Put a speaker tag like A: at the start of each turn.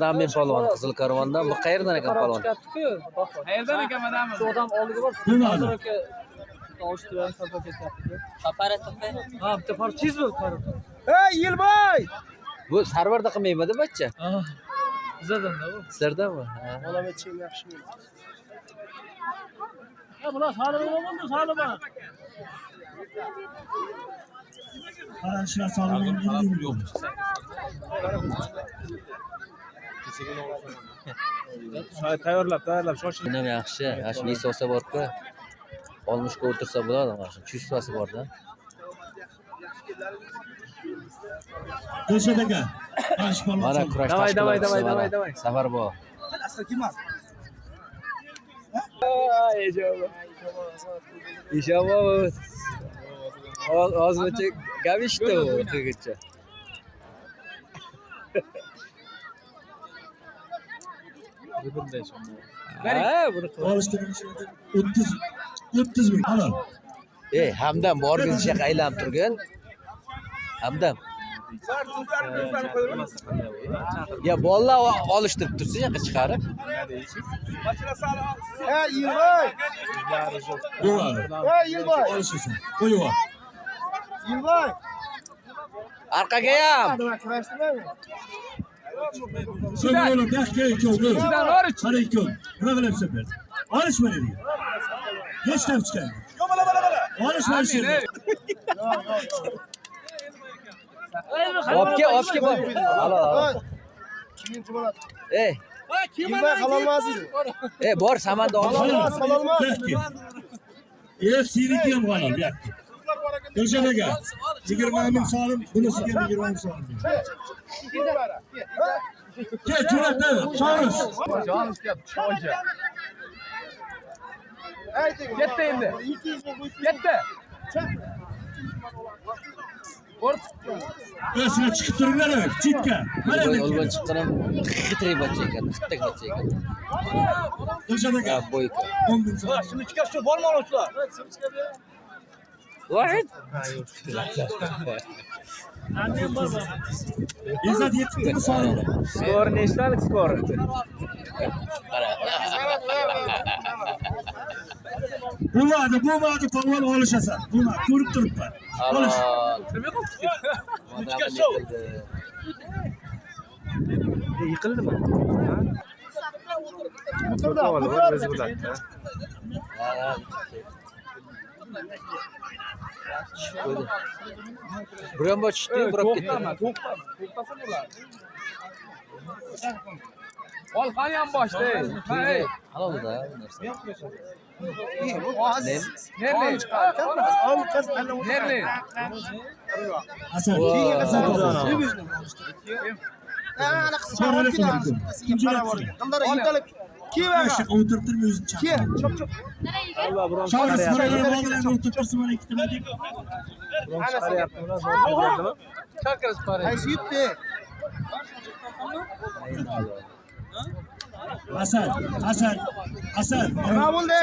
A: Men polvon Qizil Karvondan. Bu qayerdan ekan polvon?
B: Qayerdan ekan madam?
C: Shu odam oldiga bor.
D: Bilmadim.
C: Aka tovushtirib savdo ketyapti.
B: Apparatda.
C: Ha, bitta partiz bu qaror.
E: Ey Yilmay!
A: Bu sarvarda qilmaymidi bachcha?
C: Bizdan-da bu.
A: Sizlardami? Ha.
E: Bolam etchim yaxshi bo'ldi.
C: Ha, bular hali bo'ldi, hali bor.
D: Qarashlar sog'lom yo'q.
E: Tayyorlab shoshing.
A: Nima yaxshi. Shu isosa bor-ku. Olmushga o'tirsa bo'ladi mana shu chustasi bor-da.
D: Dilshod aka. Qarshi polvon.
A: Mana kurash
C: Давай.
A: Safar bor.
E: Asal kimlar?
A: İnşallah. Az önce gelmişti o Türkçe. Ha, bunu
D: Olishtirishdi. 30 ming. Halol.
A: Hamdam bor bizga aylanib turgan. Hamdam. Ya bolalar olishtirib tursa yoqqa chiqarib.
E: Ey Yilmay!
D: Bo'ladi.
E: Ey Yilmay!
D: Olishasan. Qo'yib ol.
E: Yilmay!
A: Orqaga ham.
D: Sen oğlum dakika ikon. Hadi ikon. Buna bilemsen ben. Alışma ne diyor? Geç tam çıkar. Alışma işte.
A: Opke bor. Alo.
E: Kiminchi bo'ladi?
A: Yilmay
E: qololmaysiz.
A: bor samanda
E: Qololmas.
D: Siniki ham qolol bu yoqda. Dilshod aka. 20 ming so'm, bunisiga 20 ming so'm. Gel Cüneyt'e çağırız.
B: Yetti endi. Yetti.
D: Öylesine çıkıp dururlar evet. Çitka. Hadi
A: Olban
D: bekle.
A: chiqqanim xitray bachcha ekan, xittak bachcha ekan.
D: Dilshod aka.
A: Boyka.
D: 10 bin so'm.
E: Simchka shu bormi oluvchilar?
A: Vahid.
C: Annem bor.
D: İzzat yettikti mi so'radi.
C: Skor nechtalik skor?
D: Bulmadı polvon oluşasan. Bulmadı. Ko'rib turibman. Olish.
C: Yiqildimi?
A: Buram bor tushdi, burab ketdi.
B: To'xtasa bo'ladi. Ol qani ham boshda. Hey.
A: Halol-da bu narsa.
B: Nerli? Nerli?
D: Hasan. Hasan.
E: Kim
D: Aşık oturup durmuyor yüzünü çarpıyor.
E: Kim?
C: Allah buron
D: Çağırız buraya bağlayalım oturup dursun bana iki tane.
B: Chaqirish pare.
E: Qaysi yutdi?
D: Hasan.
E: Nima bo'ldi?